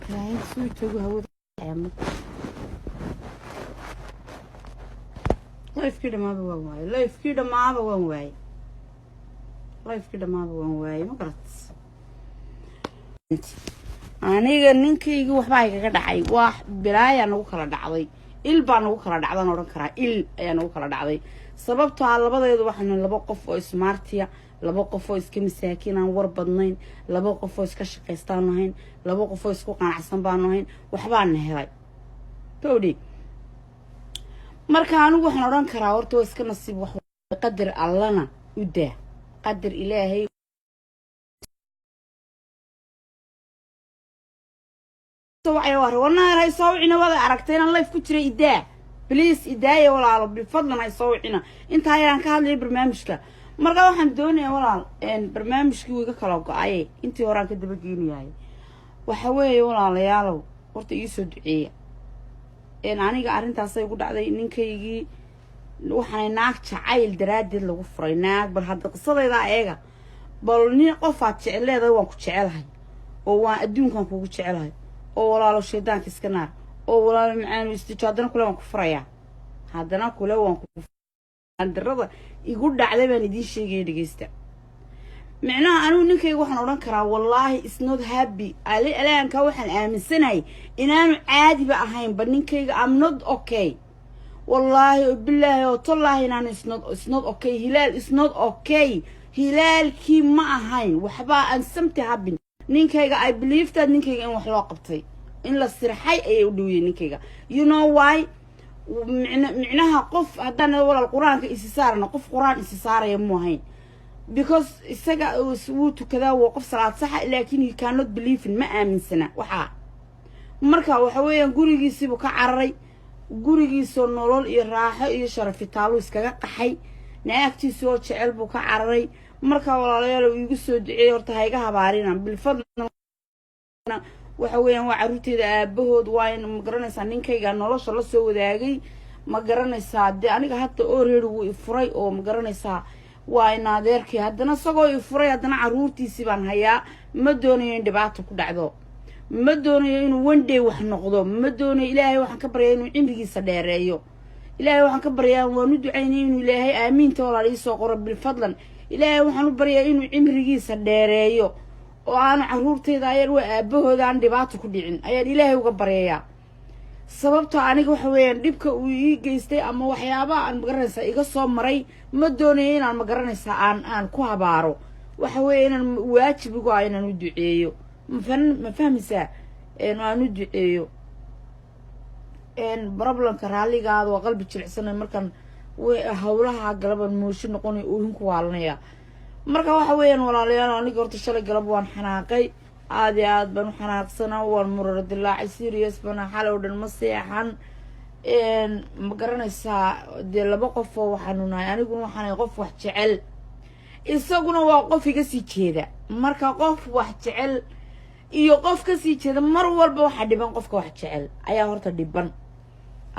كراهية سوي توجه هو عمود لايف كده ما بوان واي لايف كده ما بوان واي لايف كده ما بوان واي ما قرأت aniga ninkayga waxba iga dhacay wax bilaay aan ugu kala dhacday il baan ugu kala dhacdan oran karaa il ayaan ugu kala dhacday sababtoo ah labadeedu waxaan laba qof oo smartiya laba qof oo iska masaakiin aan war badnayn laba qof oo iska shaqeystaan ahayn laba qof oo isku qanacsan baan ahayn waxbaan helay toodi marka anigu waxaan oran karaa horta iska nasiib wax qadar allana u daa qadar ilaahay وعي وانا هاي صوعنا ولا عرفتين الله يفكر إداء بليس إداء ولا بفضلنا هاي صوعنا أنت هاي أنا كهذا برنامجك مرة واحد دوني ولا إن برنامجك ويقكلوك أيه أنت وراك تبقيني هاي وحوي ولا ليالو ورت يسود عيه إن أنا قارن تصير يقول على إنك يجي وحنا ناك عيل دراد اللي فريناك بالهذا قصة إذا إيجا بالني قفات شعله هذا وانك شعلها هو الدين كان كوك شعلها oo walaalo sheedaanka iska naar oo walaalo macaan istijaadana kula waan ku furaya hadana kula waan ku andarada igu dhacday baan idin sheegay dhageysta macnaha anu ninkayga waxaan oran karaa wallahi is not happy alaanka waxaan aaminsanahay inaanu caadi ba ahayn ba ninkayga am not okay wallahi billahi oo tallahi inaan is not okay hilaal is not okay hilaalkii ma ahayn waxba aan samti habin ninkayga I believe that ninkayga in wax loo qabtay in la sirxay ay u dhawiyay ninkayga you know why micnaha qof hadana walaal quraanka isi saarna qof quraan isi saaraya mu ahayn because isaga uu tukada waa qof salaad sax laakiin he cannot believe in ma aaminsana waxa marka waxa weeyaan gurigiisiibu ka cararay gurigiisoo nolol iyo raaxo iyo sharaf taalo iskaga qaxay naagtiisu oo jecel buu ka cararay marka walaalayaal igu soo duceeyay horta hayga habaarina bil fadlan waxa weeyaan waa caruurteeda aabahood waa in ma garanaysaa ninkayga nolosha la soo wadaagay ma garanaysaa aniga hadda already wuu ifuray oo ma garanaysaa waa in adeerkii haddana isagoo ifuray haddana caruurtiisii baan hayaa ma doonayo in dhibaato ku dhacdo ma doonayo inuu one day wax noqdo ma doonayo ilaahay waxaan ka baryaa inuu cimrigiisa dheereeyo ilaahay waxaan ka baryaa waan u ducaynay inuu ilaahay aamiinta walaal ii soo qoro bil fadlan ilaahay waxaan u baryaa inuu cimrigiisa dheereeyo oo aan caruurteeda ayar waa aabahooda aan dhibaato ku dhicin ayaan ilaahay uga baryayaa sababtoo aniga waxa weeyaan dhibka uu ii geystay ama waxyaabaha aan magaranaysaa iga soo maray ma doonayo inaan magaranaysaa aan ku habaaro waxa weeye inaan waajibigu ah inaan u duceeyo ma fahmaysaa aan u duceeyo problemka raaligaada waa qalbi jilicsanay markaan hawlaha galaban mooshi noqonay oo hinku waalanaya marka waxa weeyaan walaalayaal aniga horta shalay galab waan xanaaqay aad iyo aad baan u xanaaqsanaa waan murar dilaacay serious baan xal oo dhan ma seexan ma garanaysaa dee laba qof oo waxaanu nahay aniguna waxaan qof wax jecel isaguna waa qof iga sii jeeda marka qof wax jecel iyo qof ka sii jeeda mar walba waxa dhiban qofka wax jecel ayaa horta dhiban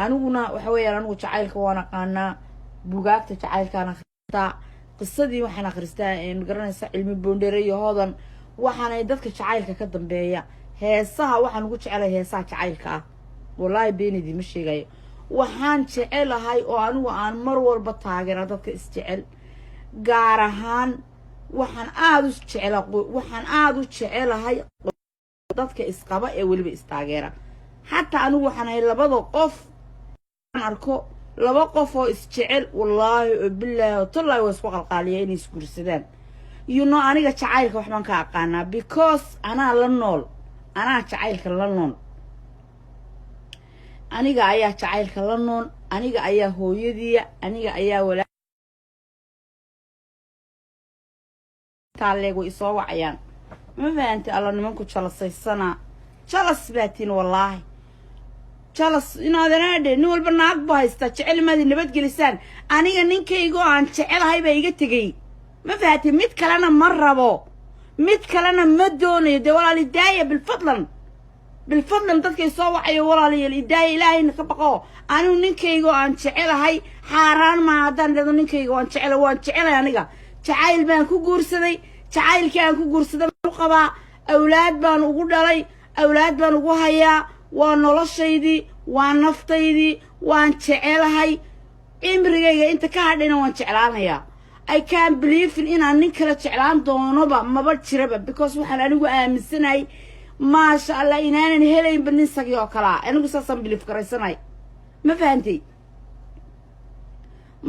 aniguna waxa weeyaan anigu jacaylka waan aqaanaa buugaagta jacaylkaana akhristaa qisadii waxaan akhristaa ma garanaysaa cilmi boondheere iyo hoodan waxaanay dadka jacaylka ka dambeeya heesaha waxaan ugu jecelahay heesaha jacaylka ah wallaahi beenidii ma sheegayo waxaan jecelahay oo anigu aan mar walba taageera dadka isjecel gaar ahaan waxaan aad u jecelahay dadka isqaba ee weliba istaageera xataa anigu waxaan ahay labada qof aan arko laba qof oo isjecel wallaahi oo billaahi tallahi waa isku qalqaaliya inay isguursadaan you know aniga jacaylka waxbaan ka aqaanaa because anaa jacaylka la nool aniga ayaa jacaylka la nool aniga ayaa hooyadiya aniga ayaa walaaltaleego isoo wacayaan ma fahanti alla nimanku jalasaysana jalas baatiin wallaahi jalas inaadanaadhe nin walba naag buu haystaa jecel maadi nabadgelisaan aniga ninkaygo aan jecelahay baa iga tegay ma fahanti mid kalena ma rabo mid kalena ma doonayo dee walaal idaaya bilfadlan dadkay soo wacayo walaalayaal idaaya ilaahayna ka baqo anigu ninkaygo aan jecelahay xaaraan ma haddaan leedo ninkaygo waan jecelay aniga jacayl baan ku guursaday jacaylkii aan ku guursaday u qabaa awlaad baan ugu dhalay awlaad baan ugu hayaa waa noloshaydii waa naftaydii waan jecelahay cimrigayga inta ka hadhayna waan jeclaanayaa I can't believe inaan nin kale jeclaan doonoba maba jiraba because waxaan anigu aaminsanahay maasha Allah inaanan helaynba nin sagi oo kala anigu saasaan belief garaysanay ma fahantay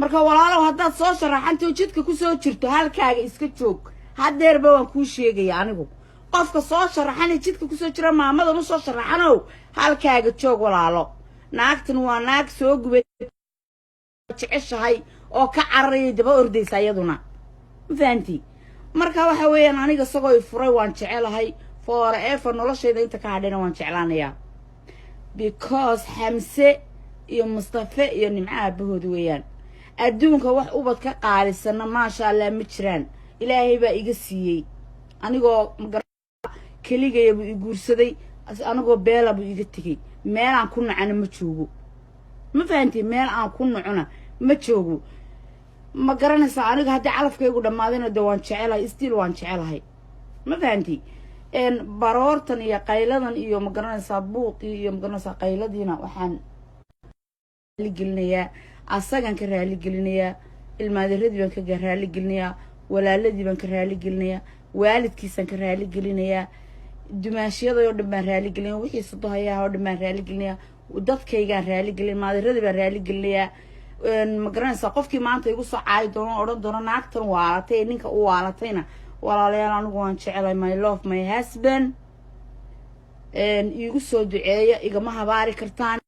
marka walaalow haddaad soo sharaxantay jidka ku soo jirto halkaaga iska joog hadeerba waan kuu sheegaya anigu qofka soo sharaxan jidka ku soo jira maamada u soo sharaxanow halkaaga joog walaalo naagtan waa naag soo gubay jeceshahay oo ka cararayay daba ordaysa iyaduna ma fahanti marka waxa weeyaan aniga isagoo i furay waan jecelahay forever noloshayda inta ka hadhayna waan jeclaanayaa because Xamse iyo Mustafa iyo Nimca aabbahood weeyaan adduunka wax ubad ka qaalisana maasha Allah ma jiraan ilaahay baa iga siiyey anigoo keligay buu i guursaday anigoo beela buu iga tagay meel aan ku nacana ma joogo ma fahanti meel aan ku nacona ma joogo ma garanaysa aniga hadii calafkaygu dhamaadayna de waan jecelahay still waan jecelahay ma fahanti baroortan iyo qayladan iyo ma garanaysa buuqii iyo ma garanaysa qayladiina waxaan raali gelinayaa asagan ka raali gelinayaa ilmaadeeradii baan ka raali gelinayaa walaaladii baan ka raali gelinayaa waalidkiisan ka raali gelinayaa dumaashiyada oo dhan baan raali gelinayaa wixii sadohayaa oo dhan baan raali gelinayaa dadkaygaan raali gelinayaa maadeeradii baan raali gelinayaa ma garanaysa qofkii maanta igu soo caay doono odhan doono naagtan waalatay ninka u waalatayna walaalayaal anigu waan jecelahay my love my husband igu soo duceeya igama habaari kartaan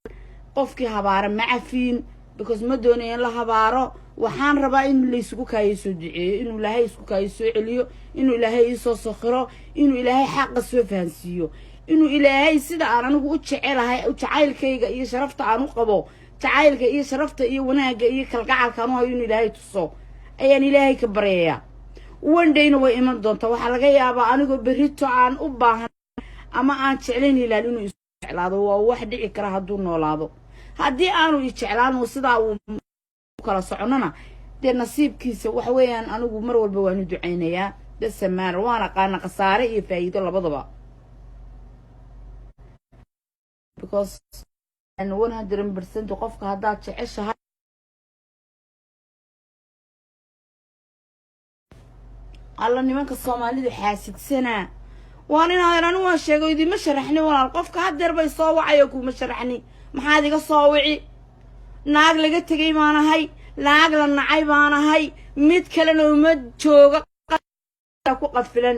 qofkii habaara ma cafiin because ma doonayo in la habaaro waxaan rabaa in la isugu kaayo soo duceeyo inuu ilaahay isku kaayo soo celiyo inuu ilaahay ii soo sakhiro inuu ilaahay xaqa soo fahansiiyo inuu ilaahay sida aan anigu u jecelahay jacaylkayga iyo sharafta aan u qabo jacaylka iyo sharafta iyo wanaaga iyo kalgacalka aan u hayo inuu ilaahay tuso ayaan ilaahay ka baryayaa one day way iman doontaa waxa laga yaabaa anigoo berrito aan u baahan ama aan jeclayn ilaal inuu isu jeclaado waa wax dhici kara hadduu noolaado haddii aanu i jeclaan oo sidaa uu kala soconana dee nasiibkiisa waxa weeyaan anigu mar walba waan u ducaynayaa dasamaar waan aqaana khasaare iyo faa'iido labadaba because 100% qofka haddaad jeceshahay alla nimanka Soomaalida xaasidsanaa waan inaan anigu waan sheego idima sharaxni walaal qofka hadeer bay soo wacayo kuma sharaxni maxaad iga soo wici naag laga tagay maanahay naag la nacay maanahay mid kale uma jooga ku qafilan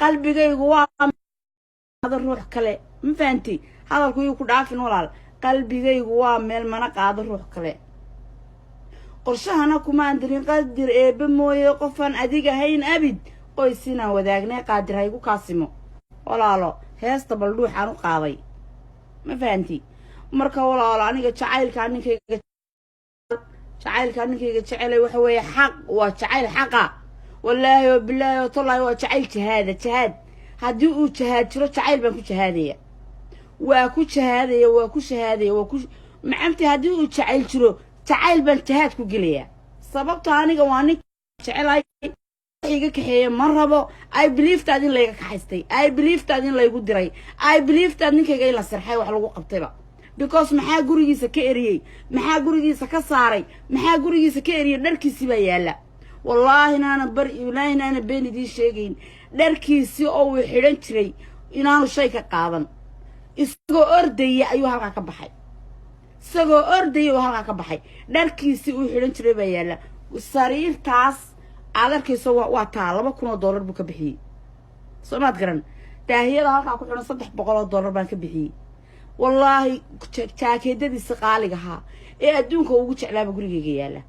qalbigaygu waa ruux kale ma fahanti hadalku uu ku dhaafin walaal qalbigaygu waa meel mana qaado ruux kale qorshahana kuma andirin qadir eeba mooye qofan adiga hayn abid qoysina wadaagnay qaadir haygu kaasimo walaalo heesta bal dhuuxan u qaaday ma fahanti marka walaalo aniga jacaylka ninkayga jecelay waxa weeye xaq waa jacayl xaqa wallaahi wa billaahi wa tallaahi waa jacayl jihaad haddii uu jihaad jiro jacayl baan ku jihaadaya waa ku shahaadaya macamti haddii uu jacayl jiro jacayl baan jihaad ku gelayaa sababta aniga waa nin jecelay iga kaxeeyo ma rabo I believe that in layga kaxaystay I believe that in laygu diray I believe that ninkayga in la sirxay wax lagu qabtayba because maxaa gurigiisa ka eriyay maxaa gurigiisa ka saaray maxaa gurigiisa ka eriyay dharkiisii baa yaala wallaahi inaana been idiin sheegayn dharkiisii oo uu xidhan jiray inaanu shay ka qaadan isagoo ordaya ayuu halkaa ka baxay dharkiisii uu xidhan jiray baa yaala sariirtaas aad arkayso waa taa $2,000 buu ka bixiyey soo maad garan daahiyada halkaa ku xidhan $300 baan ka bixiyey wallaahi jaakeedadiisa qaaligahaa ee adduunka ugu jeclaaba gurigayga yaala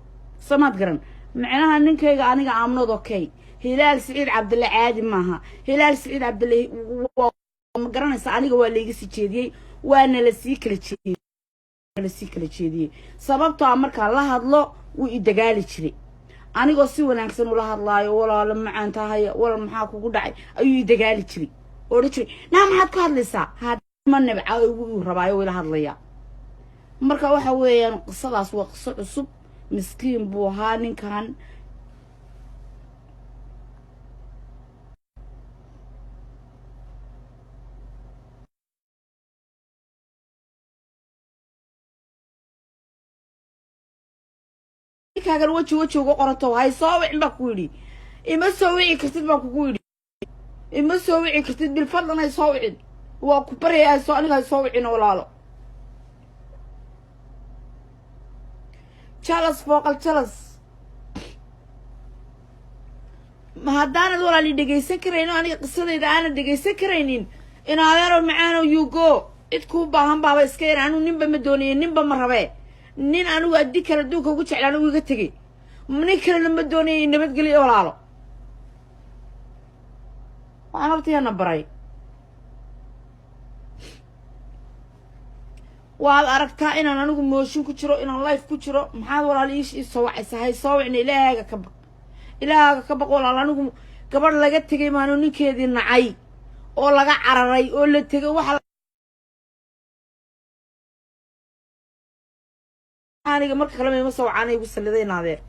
soo maad garan macnaha ninkayga aniga aamnood okay hilaal Siciid Cabdulle caadi maaha hilaal Siciid Cabdulle ma garanaysa aniga waa layga sii jeediyey waana la sii kala jeediyey sababtoo markaa la hadlo wuu i dagaali jiray anigoo si wanaagsan ula hadlaayo walaalo macaan tahay walaal maxaa kugu dhacay ayuu i dagaali jiray oo jiray maxaad ku hadlaysaa ma nabca uu rabaayo wala hadlaya marka waxa weeyaan qisadaas waa qiso cusub miskiin buu ahaa ninkan ninkaagana weji uga qoranto hay soo wicin baa ku yidhi ima soo wici kartid baa kugu yidhi ima soo wici kartid bilfadlan hay soo wicin waa ku baryayaa soo aniga hay soo wicin walaalo jalas fooqal jalas ma haddaanad walaali dhegaysan karayno aniga qisadayda aanad dhegaysan karaynin in adeero macaano yugo cid kuu baahan baaba iska yar anigu ninba ma doonaya ninba ma rabee nin anigu addi kale adduunka ugu jecla anigu iga tegey nin kalena ma doonaya nabadgelyo walaalo waxaan hortayana baray waad aragtaa inaan anigu mooshin ku jiro inaan life ku jiro maxaad walaal ii soo wacaysa hay soo wicna ilaahaaga ka baq walaal anigu gabadh laga tegay maanu ninkeedii nacay oo laga cararay oo la tegay waxa aniga marka kale ma soo wacaanay igu saliday naadeer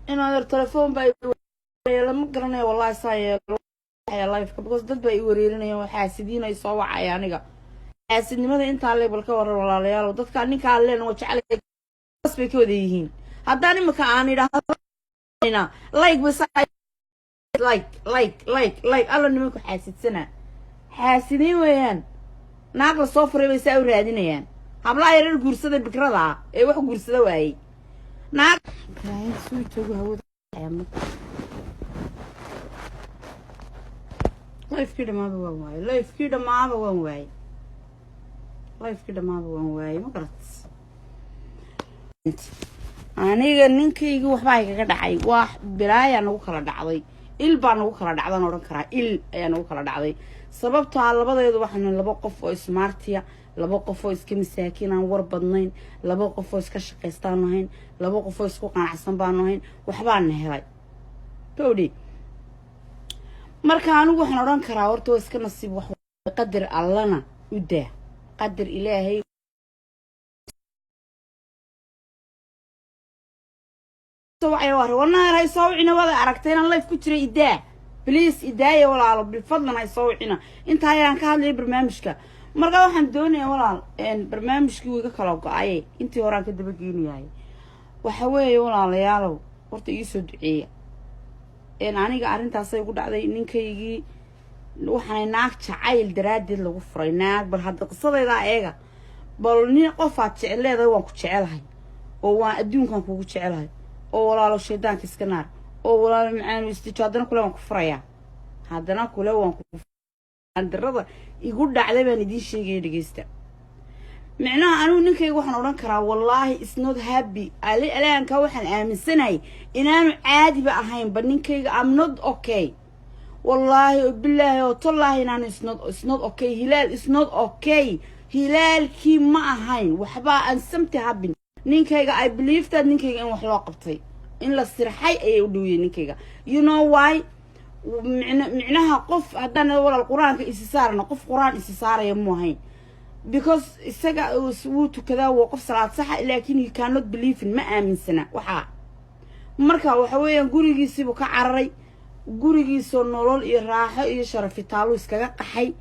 إنه هذا التلفون بقى لما قرنا والله صاير لايف because dad bay wareerinayaan waxa xasidiin ay soo wacayaan aniga xasidnimada inta alle balka warar walaalayaal dadka ninka alle oo jecel bay ka wada yihiin haddaan imika aan idhaahdo like bas like alla nimanku xasidsana xasidiin weeyaan naag la soo furay bay saa u raadinayaan habla ay reer guursada bikrada ee wax guursada waayay naag كاين سويتو هو عامل لايف كده ما هو واي لايف كده ما هو واي لايف كده ما هو واي ما قرت aniga ninkaygu waxba ay kaga dhacay wax bilaaya nagu kala dhacday il baan nagu kala dhacdan oran karaa il ayaa nagu kala dhacday sababtoo ah labadeedu waxaan laba qof oo smartiya laba qof oo iska masaakiin aan war badnayn laba qof oo iska shaqaystaan lahayn laba qof oo isku qanacsan baan lahayn waxbaan helay towdi marka anigu waxaan oran karaa horta waa iska nasiib wax qadar allana u daa qadar ilaahay وعي وانا هاي صوعنا ولا عرفتين الله يفكر تري إداء بليس إداء ولا بالفضل هاي صوعنا أنت هاي عن كهذا برنامجك مرة واحد دوني ولا إن برنامجك ويكخلوك عيه أنت وراك كده بجيني هاي وحوي ولا ليالو ورت يسود عيه إن أنا قارن تصير يقول هذا إنك يجي وحنا ناك عيل دراد اللي غفر ناك بالهذا قصة ذا عيه بالني قفات شعله ذا وانك شعلها هو الدين كان كوك شعلها oo walaalo sheedaanka iska naar oo walaalo macaan istijaadana kula waan ku furaya hadana kula waan ku andarada igu dhacday baan idin sheegay dhageysta macnaha anu ninkayga waxaan oran karaa wallahi is not happy alaanka waxaan aaminsanahay inaanu caadi ba ahayn ba ninkayga am not okay wallahi billahi wa tallahi inaanu is not okay hilaal is not okay hilaalkii ma ahayn waxba aan samti happen ninkayga I believe that ninkayga in wax loo qabtay in la sirxay ay u dhawiyay ninkayga you know why micnaha qof haddana walaal quraanka isisaarna qof quraan isisaaraya ma ahayn because isaga uu tukada waa qof salaad sax laakiin he cannot believe in ma aaminsana waxa marka waxa weeyaan gurigiisiibu ka cararay gurigiisoo nolol iyo raaxo iyo sharaf taalo iskaga qaxay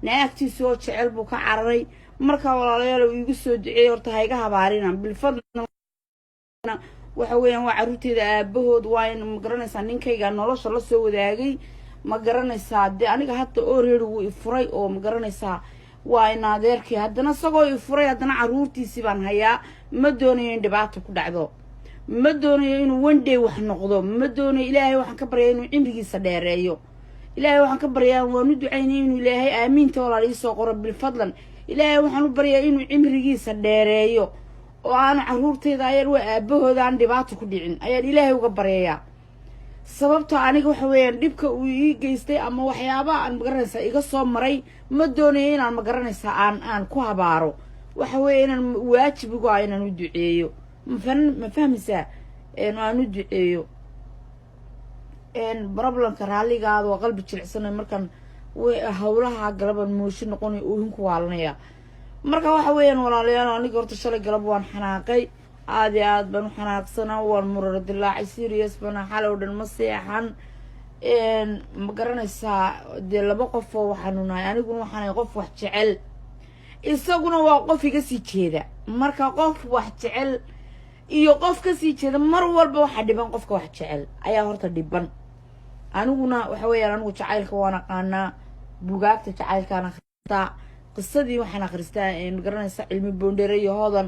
naagtiisu oo jecel buu ka cararay marka walaalayaal uu igu soo duceeyay horta hayga habaarina bil fadlan waxa weeyaan waa caruurteeda aabahood waa in ma garanaysaa ninkayga nolosha la soo wadaagay ma garanaysaa de aniga hadda oo reer uu ifuray oo ma garanaysaa waa in adeerkii haddana isagoo ifuray haddana caruurtiisii baan hayaa ma doonayo in dhibaato ku dhacdo ma doonayo inuu one day wax noqdo ma doonayo ilaahay waxaan ka baryaa inuu cimrigiisa dheereeyo ilaahay waxaan ka baryaa waan u ducaynay inuu ilaahay aamiinta walaal ii soo qoro bil fadlan ilaahay waxaan u baryaa inuu cimrigiisa dheereeyo oo aan caruurteeda ayaan waa aabahooda aan dhibaato ku dhicin ayaan ilaahay uga baryayaa sababtoo aniga waxa weeyaan dhibka uu ii geystay ama waxyaabaha aan magaranaysaa iga soo maray ma doonayo inaan magaranaysaa aan ku habaaro waxa weeye inaan waajib ugu ah inaan u duceeyo ma fahmaysaa aan u duceeyo problemka raaligaada waa qalbi jilicsanay markaan hawlaha galaban mooshin noqonay oo hinku waalanaya marka waxa weeyaan walaalayaal aniga horta shalay galab waan xanaaqay aad iyo aad baan u xanaaqsanaa waan murar dilaacay serious bana xalow dhan ma seexan ma garanaysaa dee laba qof oo waxaanu nahay aniguna waxaanay qof wax jecel isaguna waa qof iga sii jeeda marka qof wax jecel iyo qof ka sii jeeda mar walba waxa dhiban qofka wax jecel ayaa horta dhiban aniguna waxa weeyaan anigu jacaylka waan aqaanaa bugaagta jacaylkaan akhristaa qisadii waxaan akhristaa ma garanaysaa cilmi boondheere iyo hodan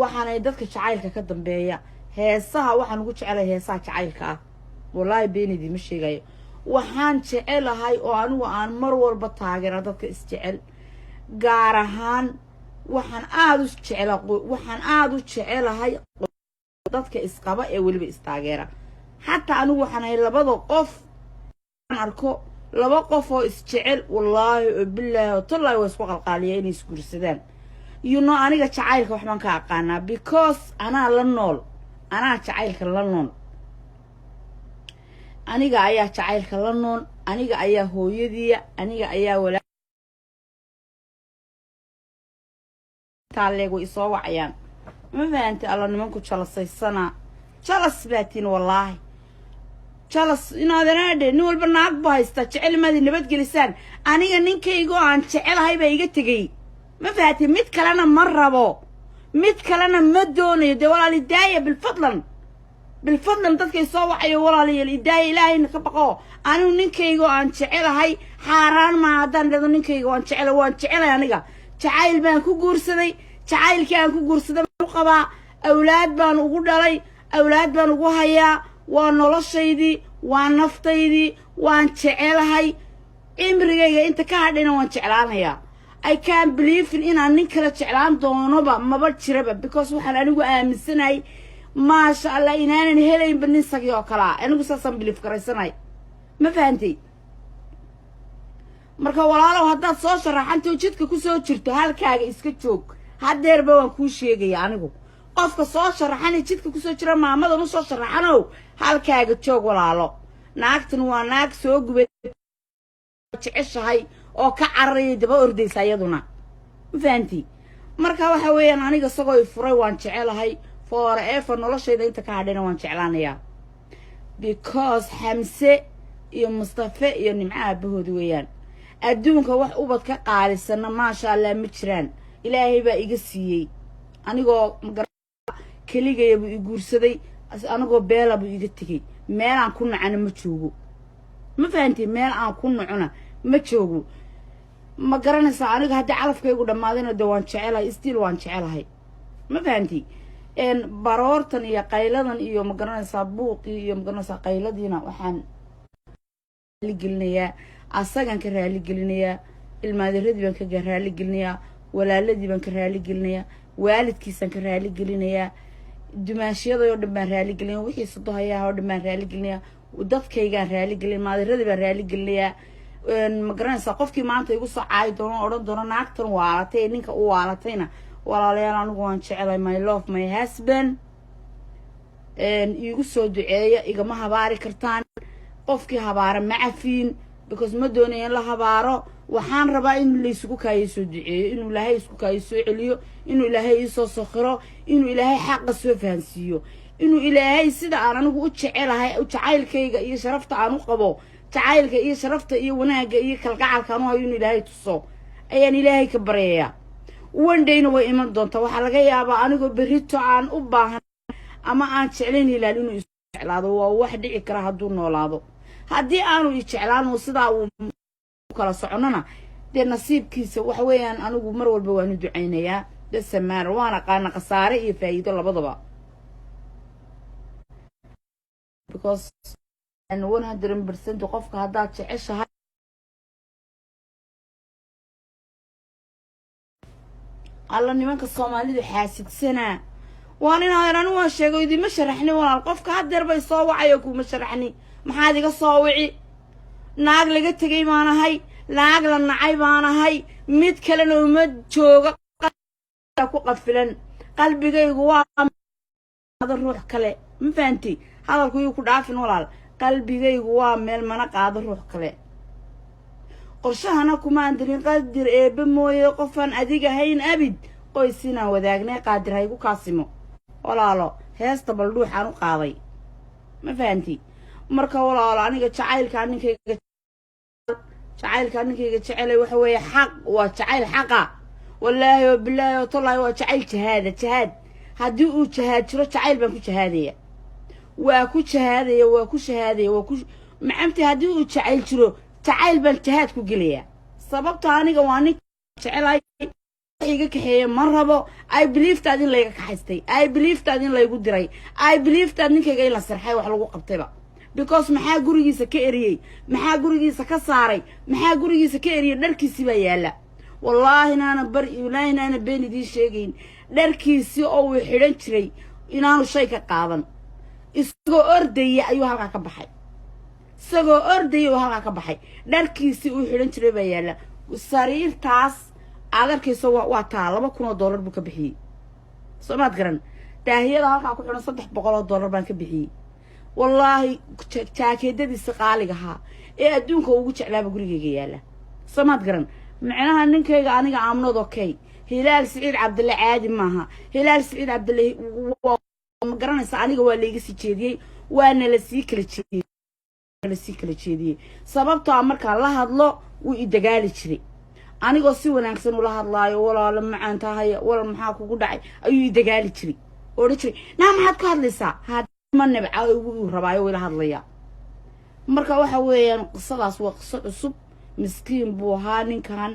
waxaanay dadka jacaylka ka dambeeya heesaha waxaan ugu jecelahay heesaha jacaylka ah wallaahi beenidii ma sheegayo waxaan jecelahay oo anigu aan mar walba taageera dadka isjecel gaar ahaan waxaan aada u jecelahay dadka isqaba ee weliba istaageera xataa anigu waxaan ahay labada qof aan arko laba qof oo isjecel wallaahi oo bilaahi oo tallaahi waa isku qalqaaliya inay isguursadaan aniga jacaylka waxbaan ka aqaanaa because anaa jacaylka la nool aniga ayaa jacaylka la nool aniga ayaa hooyadiya aniga ayaa walaaltaaleego isoo wacayaan ma fahanti alla nimanku jalasaysana jalas baatiin wallaahi jalas inaadanaadhe nin walba naag bu haystaa jecel maadi nabadgelisaan aniga ninkaygoo aan jecelahay baa iga tegey ma fahanti mid kalena ma rabo mid kalena ma doonayo dee walaal idaaya bilfadlan dadkay soo wacayo walaalayaal idaaya ilaahayna ka baqo anigu ninkaygoo aan jecelahay xaaraan maa haddaan dhado ninkayga waan jecelay aniga jacayl baan ku guursaday jacaylkii aan ku guursaday baan u qabaa awlaad baan ugu dhalay awlaad baan ugu hayaa waa noloshaydii waa naftaydii waan jecelahay cimrigayga inta ka hadhayna waan jeclaanayaa I can't believe inaan nin kala jeclaan doonoba maba jiraba because waxaan anigu aaminsanahay maasha allah inaanan helaynba nin sagi oo kalaa anigu saasaan biliif garaysanay ma fahantay marka walaalow haddaad soo sharaxantay oo jidka ku soo jirto halkaaga iska joog haddeerba waan kuu sheegaya anigu qofka soo sharaxanay jidka kusoo jira maamadan u soo sharaxanow halkaaga joog walaalo naagtan waa naag soo gubay jeceshahay oo ka cararaya daba ordaysa iyaduna ma fahanti marka waxa weeyaan aniga isagoo furay waan jecelahay forever noloshayda inta ka hadhayna waan jeclaanayaa because Xamse iyo Mustafa iyo Nimca aabahood weeyaan adduunka wax ubad ka qaalisana maasha Allah ma jiraan ilaahay baa iga siiyey anigoo keligay buu i guursaday anigoo beela buu iga tegay meel aan ku nacana ma joogo ma fahanti meel aan ku nacuna ma joogo ma garanaysaa aniga haddii calafkaygu dhammaadayna dee waan jecelahay stiil waan jecelahay ma fahanti baroortan iyo qayladan iyo ma garanaysaa buuqii iyo ma garanaysaa qayladiina waxaan raaligelinayaa asagan ka raaligelinayaa ilmaadeeradii baan ka raaligelinayaa walaaladii baan ka raaligelinayaa waalidkiisaan ka raaligelinayaa dumaashiyada oo dhan baan raaligelinayaa wixii sadohayaa oo dhan baan raaligelinayaa dadkaygaan raaligelin maadeeradii baan raaligelinayaa ma garanaysaa qofkii maanta igu soo caayi doono odhan doono naagtan waalatay ee ninka u waalatayna walaalayaal anigu waan jecelahay my love my husband iigu soo duceeya igama habaari kartaan qofkii habaara ma cafiin because ma doonayo in la habaaro waxaan rabaa in laysugu kaayo soo duceeyo inuu ilaahay isku kaayo soo celiyo inuu ilaahay ii soo sokhiro inuu ilaahay xaqa soo fahansiiyo inuu ilaahay sida aan anigu u jecelahay jacaylkayga iyo sharafta aan u qabo jacaylka iyo sharafta iyo wanaagga iyo kalgacalka aan u hayo inuu ilaahay tuso ayaan ilaahay ka baryayaa wandayna way iman doontaa waxaa laga yaabaa anigoo berrito aan u baahan ama aan jeclayn ilaal inuu isu jeclaado waa wax dhici kara hadduu noolaado haddii aanu i jeclaan sidaa uu kala soconana dee nasiibkiisa waxa weeyaan anigu mar walba waan u ducaynayaa dasamaar waan aqaana khasaare iyo faa'iido labadaba because 100% qofka haddaad jeceshahay alla nimanka Soomaalidu xaasidsanaa waan inaan anu waan sheego idima sharaxni walaal qofka hadeer bay soo wacayo kuma sharaxni maxaad iga soo wici naag laga tagay maanahay naag la nacay maanahay mid kalena uma jooga ku qafilan qalbigaygu waa ruux kale ma fahanti hadalku uu ku dhaafin walaal qalbigaygu waa meel mana qaado ruux kale qorshahana kuma andirin qadir eebe mooye qofan adiga hayn abid qoysina wadaagnay qaadir haygu kaasimo walaalo heesta bal dhuuxan u qaaday ma fahanti marka walaalo aniga jacaylka ninkayga jecelay waxa weeye xaq waa jacayl xaqa wallaahi wa billaahi wa tallaahi waa jacayl jihaad haddii uu jihaad jiro jacayl baan ku jihaadaya macamti haddii uu jacayl jiro jacayl baan jihaad ku gelaya sababta aniga waa nin jecelay iga kaxeeye ma rabo I believe that in layga kaxaystay I believe that in laygu diray I believe that ninkayga in la sirxay wax lagu qabtayba because maxaa gurigiisa ka eriyay maxaa gurigiisa ka saaray maxaa gurigiisa ka eriyay dharkiisi baa yaala wallaahi inaana been idiin sheegayn dharkiisi oo uu xidhan jiray inaanu shay ka qaadan isagoo ordaya ayuu halkaa ka baxay dharkiisi uu xidhan jiray baa yaala sariirtaas aad arkayso waa taa $2,000 buu ka bixiyey soo maad garan daahiyada halkaa ku xidhan $300 baan ka bixiyey wallaahi jaakeedadiisa qaaligahaa ee adduunka ugu jeclaaba gurigayga yaala soo maad garan macnaha ninkayga aniga aamnood okay hilaal siciid cabdille caadi maaha hilaal siciid cabdille ma garanaysa aniga waa layga sii jeediyey waana la sii kala jeediyey sababtoo markaa la hadlo wuu i dagaali jiray anigoo si wanaagsan ula hadlaayo walaalo macaan tahay walaal maxaa kugu dhacay ayuu i dagaali jiray oo jiray naa maxaad ku hadlaysaa ma nabca uu rabaayo wala hadlaya marka waxa weeyaan qisadaas waa qiso cusub miskiin buu ahaa ninkan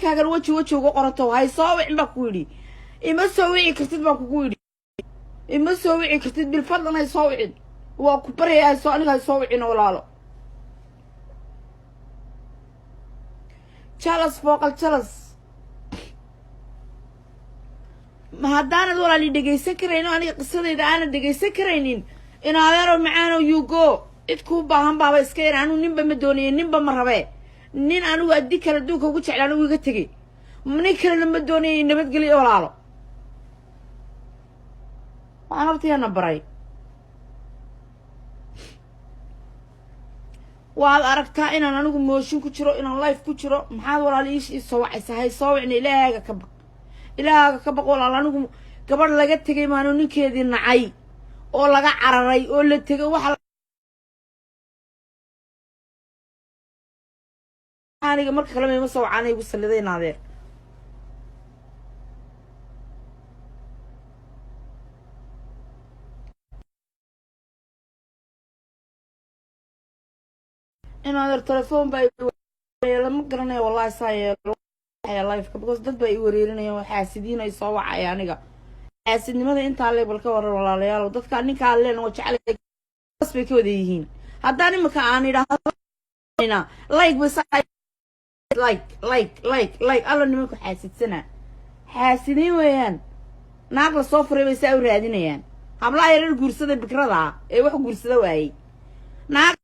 kaagan waji ugu qoranto hay soo wicin baa ku yidhi ima soo wici kartid baa kugu yidhi ima soo wici kartid bil fadlan hay soo wicin waa ku baryahay soo aniga hay soo wicin walaalo jalas fooqal jalas ma haddaanad walaali dhegaysan karayno aniga qisadayda aanad dhegaysan karaynin in adeero macaano you go cid kuu baahan baaba iska yar anuu ninba ma doonaya ninba ma rabee nin anigu addi kale adduunka ugu jeclaan uu iga tegey nin kalena ma doonayay nabadgelyo walaalo waxaan hortayana baray waad aragtaa inaan anigu mooshin ku jiro inaan life ku jiro maxaad walaal ii soo wacaysa hay soo wicna ilaahaga ka baq walaal anigu gabadh laga tegay maanu ninkeedii nacay oo laga cararay oo la tegay waxa aniga marka kale ma soo wacanay ugu saliday naadeer inaadeer telefoon baa lama garanayo wallahi saayeelo life because dad baa i wareerinayaan xaasidiin ay soo wacay aniga xaasidnimada intaa level ka waran walaalayaal dadka ninka leen oo jecel bay ka wada yihiin haddaan imika aan idhaahdo like alla nimanku xaasidiin weeyaan naag la soo furay bay saa u raadinayaan hablaha yarar guursada bikrada ee wax guursada waayey naag